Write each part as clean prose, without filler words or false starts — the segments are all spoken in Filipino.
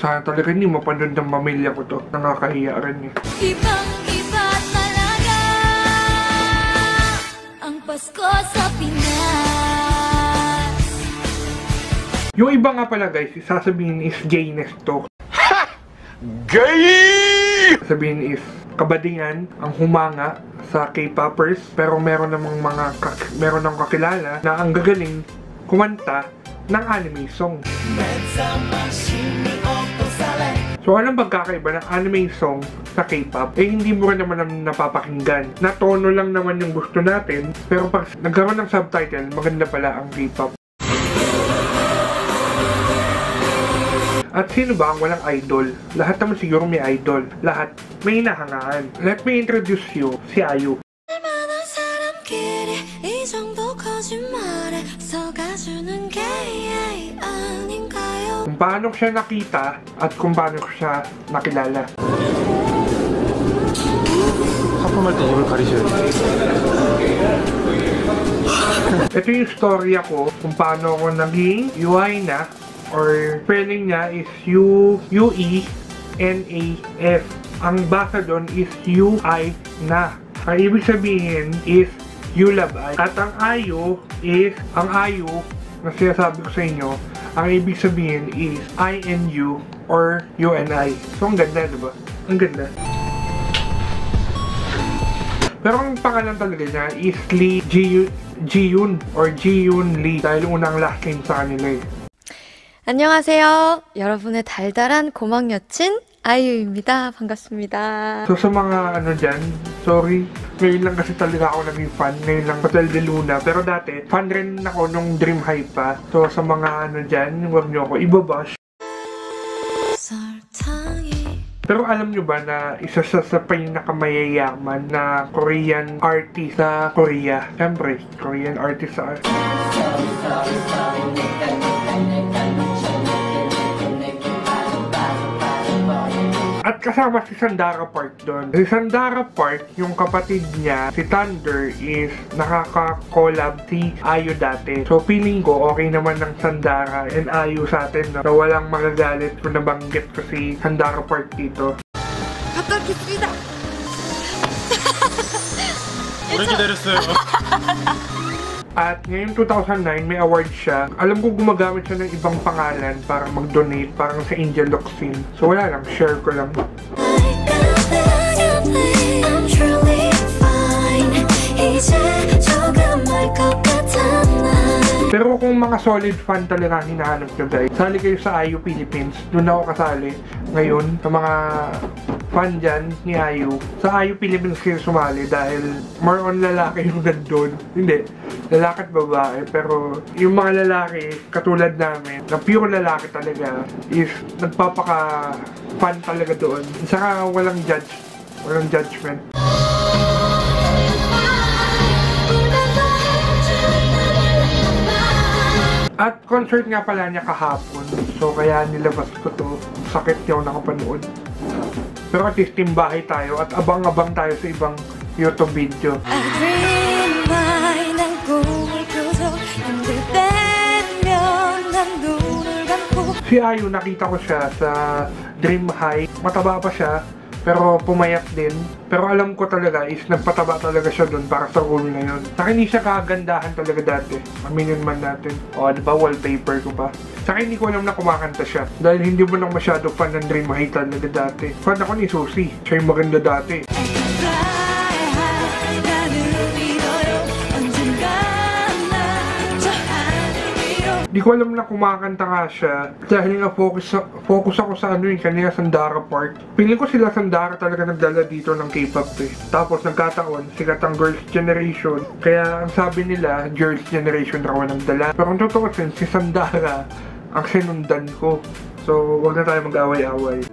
Sana talaga hindi mapanood ng pamilya ko to. Nakakahiya rin eh. Ibang-iba talaga ang Pasko sa Pinas. Yung iba nga pala guys, sasabihin is gayness to. Ha! Gay! Sabihin is kabadingan ang humanga sa K-popers, pero meron namang meron ng kakilala na ang gagaling kumanta ng anime song. So anong pagkakaiba ng anime song sa K-pop? Eh hindi mo rin naman napapakinggan. Na tono lang naman yung gusto natin, pero pag nagkaroon ng subtitle, maganda pala ang K-pop. At sino ba ang walang idol? Lahat naman siguro may idol. Lahat may hinahangaan. Let me introduce you, si IU. Kung paano siya nakita at kung paano siya nakilala. Ito yung storya ko kung paano ako naging UI na, or spelling niya is U-E-N-A-F. Ang basa doon is UI na. Ang ibig sabihin is you love I. At ang IU is, ang IU na sinasabi ko sa inyo, ang ibig sabihin is I-N-U or U-N-I. So, ang ganda, diba? Ang ganda. Pero ang pangalan talaga niya is Lee Ji-yoon or Ji-yoon Lee dahil unang last name sa kanila eh. 안녕하세요. 여러분의 달달한 고막 여친 아이유입니다. 반갑습니다. So sa mga ano dyan, sorry, ngayon lang kasi talaga ako naging fan, ngayon lang Hotel de Luna, pero dati, fan rin ako nung Dream High pa. So sa mga ano dyan, huwag nyo ako ibabash. Pero alam nyo ba na isa sa pinakamayayaman na Korean artist sa Korea? Siyempre, Korean artist sa At kasama si Sandara Park doon. Si Sandara Park, yung kapatid niya, si Thunder, is nakaka-collab si IU dati. So feeling ko, okay naman ng Sandara and IU sa atin na walang magagalit kung nabanggit ko si Sandara Park dito. 합격했습니다. 오래 기다렸어요. At ngayong 2009, may award siya. Alam ko gumagamit siya ng ibang pangalan para mag-donate, parang sa Angel Locsin. So wala lang, share ko lang. Pero kung mga solid fan talaga hinahanap nyo guys, sali kayo sa IU Philippines. Doon ako kasali ngayon sa mga fan dyan ni IU. Sa IU Philippines kayo sumali dahil more on lalaki yung nandun. Hindi, lalaki at babae. Pero yung mga lalaki, katulad namin, na pure lalaki talaga, is nagpapaka-fan talaga doon. Saka walang judgment. At concert nga pala niya kahapon. So kaya nilabas ko to. Sakit yung nakapanood. Pero at least timbahay tayo at abang-abang tayo sa ibang YouTube video. Si IU, nakita ko siya sa Dream High. Mataba pa siya, pero pumayat din. Pero alam ko talaga is nagpataba talaga siya dun para sa role na yun. Saka hindi siya kagandahan talaga dati. Aminin man natin. O, diba wallpaper ko pa. Saka hindi ko alam na kumakanta siya. Dahil hindi mo nang masyado fan ng Dream High talaga dati. Fan ako ni Susie. Siya yung maganda dati. Di ko alam na kumakanta nga siya dahil nga focus ako sa ano yung kanina Sandara Park. Piling ko sila Sandara talaga nagdala dito ng K-pop eh. Tapos nagkataon, sikat ang Girls' Generation. Kaya ang sabi nila, Girls' Generation raw nagdala. Pero kung totoo si Sandara ang sinundan ko. So, huwag na tayo mag-away-away.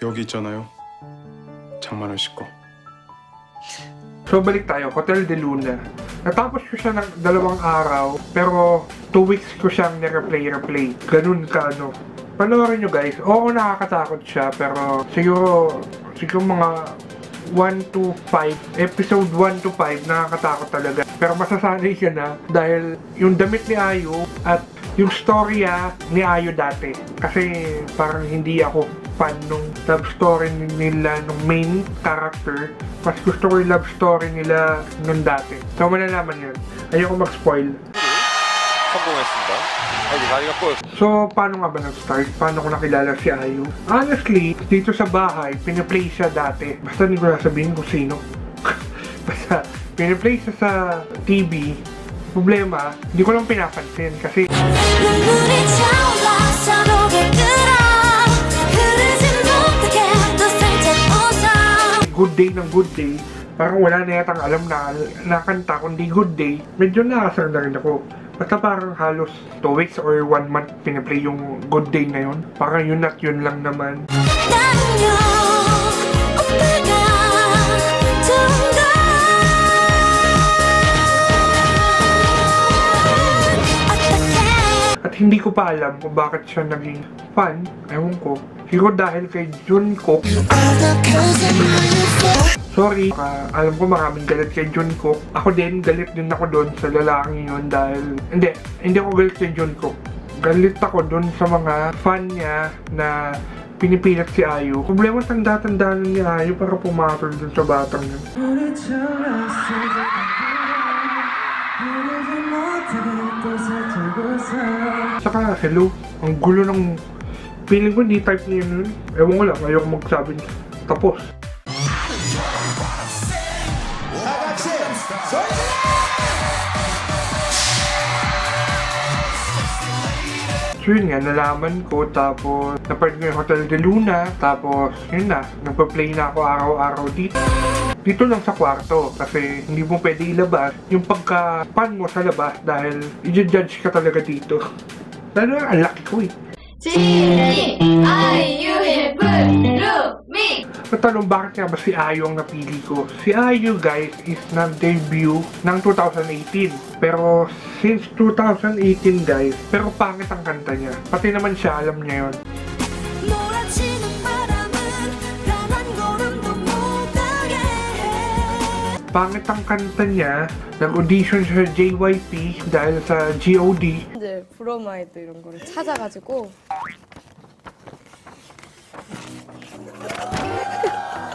여기 있잖아요. 장만을 싣고. So, balik tayo. Hotel de Luna. Natapos ko siya ng 2 araw, pero 2 weeks ko siyang ni-replay. Ganun ka, ano. Panoorin nyo guys. Oo, nakakatakot siya, pero siguro mga 1 to 5, episode 1 to 5, nakakatakot talaga. Pero masasanay ka na dahil yung damit ni Ayu at yung storya ni Ayu dati. Kasi parang hindi ako fan nung love story nila nung main character. Mas gusto ko yung love story nila nung dati. So malalaman yun. Ayoko mag-spoil. 성공했습니다. 아이고 다리가 꼬여. So, paano nga ba nag-start? Paano ko nakilala si Ayu? Honestly, dito sa bahay, piniplay siya dati. Basta hindi ko sabihin kung sino. Basta, piniplay siya sa TV. Problema, hindi ko lang pinapansin kasi 눈물이 차올라 서로를 끌어 흐르지 못하게 또 살짝 웃어 good day ng good day. Parang wala na yatang alam na nakanta kundi good day. Medyo nakasar na rin ako. Basta parang halos 2 weeks or 1 month piniplay yung good day na yun. Parang yun at yun lang naman. 나는요 오빠가 좋은가 어떡해 At hindi ko pa alam kung bakit siya naging fan. Ewan ko. Siguro dahil kay Jungkook. Sorry, alam ko maraming galit kay Jungkook. Ako din, galit din ako doon sa lalaking yun dahil... Hindi ako galit kay Jungkook. Galit ako doon sa mga fan niya na pinipilit si Ayu. Problema, tanda-tanda na ni Ayu para pumatol doon sa batang yun. Saka, hello, ang gulo ng... Feeling ko hindi type niya yun. Ewan ko lang, ayoko magsabi niya. Tapos. So yun nga, nalaman ko, tapos napart ko yung Hotel de Luna, tapos yun na, nagpa-play na ako araw-araw dito. Dito lang sa kwarto, kasi hindi mo pwede ilabas yung pagka-fan mo sa labas dahil i-judge ka talaga dito. Lalo ang laki ko eh. G-I-U-F-RU-MI Natanong bakit nga ba si Ayu ang napili ko? Si Ayu guys is nag-debut ng 2018. Pero since 2018 guys, pero pangit ang kanta niya. Pati naman siya, alam niya yun. 몰아치는 바람은 변한 구름도 못하게 해 Pangit ang kanta niya. Nag-audition siya sa JYP dahil sa GOD. 이제 브로마이드 이런 거를 찾아가지고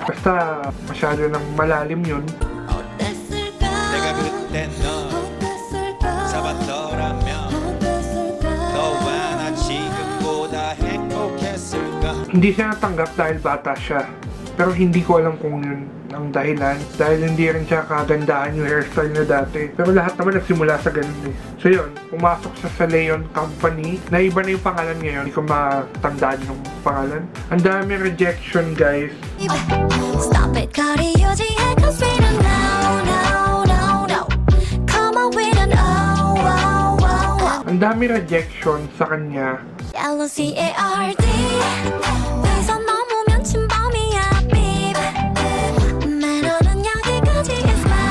Basta masyado nang malalim yun. 어땠을까 내가 그때 널 어땠을까 잡았더라면 어땠을까 너와 나 지금보다 행복했을까. Hindi siya natanggap dahil bata siya. Pero hindi ko alam kung yun ang dahilan. Dahil hindi rin siya kagandahan yung hairstyle na dati. Pero lahat naman nagsimula sa ganun eh. So yun, pumasok siya sa Leon Company. Na iba na yung pangalan ngayon. Hindi ko matandaan yung pangalan. Ang dami rejection guys. Stop it 거리 유지해 cause we don't know Come on we don't know Ang dami rejection sa kanya. L-O-C-A-R-D 의사 넘으면 침범이야 babe 매너는 여기까지 is my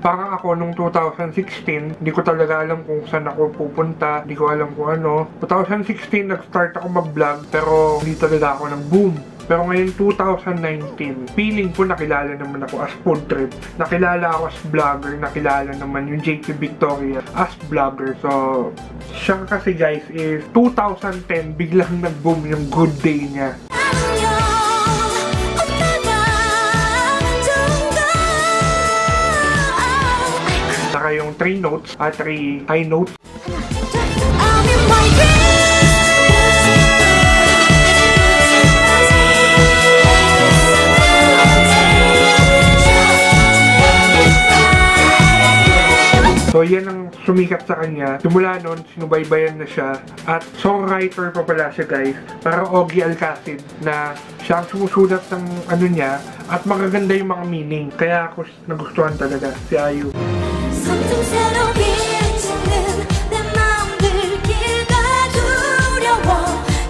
Parang ako nung 2016, hindi ko talaga alam kung saan ako pupunta. Hindi ko alam kung ano. 2016, nag-start ako mag-vlog pero hindi talaga ako nag-boom. Pero ngayon 2019, feeling ko nakilala naman ako as food trip. Nakilala ako as vlogger, nakilala naman yung JP Victoria as vlogger. So, siya kasi guys is 2010, biglang nag-boom yung good day niya. Saka yung 3 notes, 3 high notes. I'm in my dreams So, yan ang sumikat sa kanya. Simula nun, sinubaybayan na siya. At songwriter pa pala siya guys. Parang Ogie Alcacid na siya ang sumusulat ng ano niya. At magaganda yung mga meaning. Kaya ako nagustuhan talaga si Ayu. 점점 새로워지는 내 마음들 길가 두려워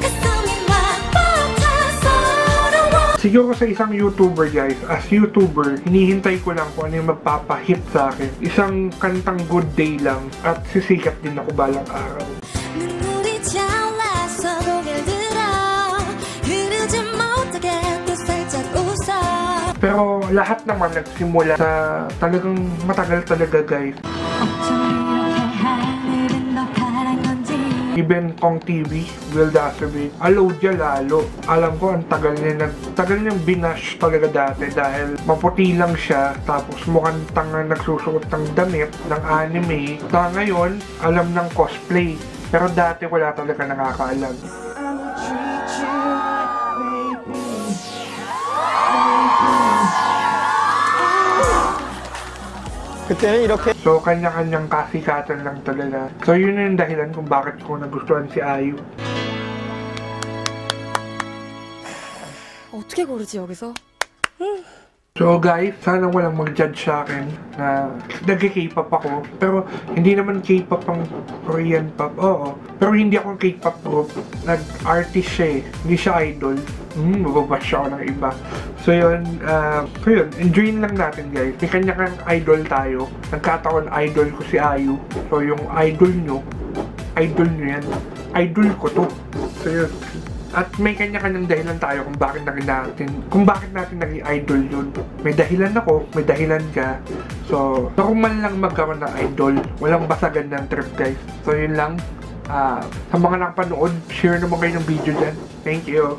가슴이 막 벅차 서러워 Siguro sa isang YouTuber guys, as YouTuber, hinihintay ko lang kung ano yung magpapahit sa akin. Isang kantang good day lang at sisikat din ako balang araw. 눈물이 차올라서 고개를 들어 흐르지 못하게 또 살짝 웃어 Pero lahat naman nagsimula sa talagang matagal talaga guys. Even Kong TV, Will Dassaby, Alodia lalo. Alam ko, ang tagal niyang binash talaga dati dahil maputi lang siya, tapos mukhang tanga nagsusuot ng damit ng anime. Na ngayon, alam ng cosplay. Pero dati wala talaga nakakaalam. 그때는 이렇게 So, kanya-kanyang kasikatan lang talaga. So, yun yung dahilan kung bakit ko nagustuhan si Ayu. 어떻게 고르지 여기서? So guys, sana walang mag-judge sa akin na nag-K-pop ako. Pero hindi naman K-pop ang Korean pop. Oo. Pero hindi ako K-pop group. Nag-artist siya eh. Hindi siya idol. Mababash ako ng iba. So yun, enjoyin lang natin guys. May kanya-kanyang idol tayo. Nagkataon idol ko si Ayu. So yung idol nyo yan. Idol ko to. So yun. At may kanya-kanyang dahilan tayo kung bakit natin naging idol yun. May dahilan ako, may dahilan ka. So kung man lang magkaroon ng idol, walang basagan ng trip guys. So yun lang. Sa mga nakapanood, share naman kayo ng video dyan. Thank you.